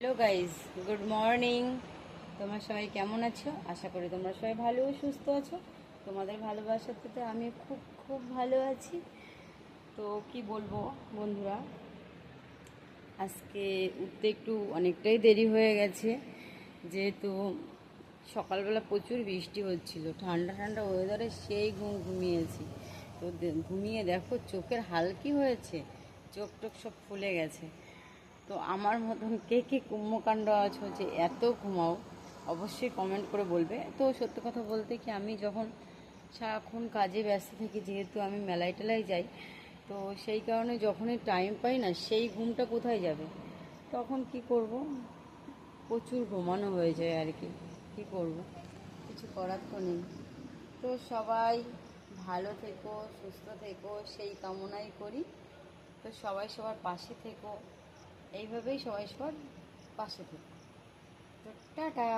Hello guys, good morning. তোমরা সবাই কেমন আছো? আশা করি তোমরা সবাই ভালো ও সুস্থ আছো। তোমাদের ভালোবাসাতে আমি খুব খুব ভালো আছি। তো কি বলবো বন্ধুরা, আজকে উঠতে একটু অনেকটাই দেরি হয়ে গেছে, যেহেতু সকালবেলা প্রচুর বৃষ্টি হচ্ছিল। ঠান্ডা ঠান্ডা ওয়েদারে সেই ঘুমিয়েছি। তো ঘুমিয়ে দেখো চোখের হাল কি হয়েছে, চোখ টোক সব ফুলে গেছে। তো আমার মতন কে কে কুম্ভকাণ্ড আছো যে এত ঘুমাও, অবশ্যই কমেন্ট করে বলবে। তো সত্যি কথা বলতে কি, আমি যখন সারাক্ষণ কাজে ব্যস্ত থাকি, যেহেতু আমি মেলায় টেলায় যাই, তো সেই কারণে যখনই টাইম পাই না, সেই ঘুমটা কোথায় যাবে, তখন কি করব, প্রচুর ঘুমানো হয়ে যায় আর কি। কী করব, কিছু করার তো নেই। তো সবাই ভালো থেকো, সুস্থ থেকো, সেই কামনাই করি। তো সবাই সবার পাশে থেকো, এইভাবেই সবাই সবার পাশে থেকো। তো টাটা।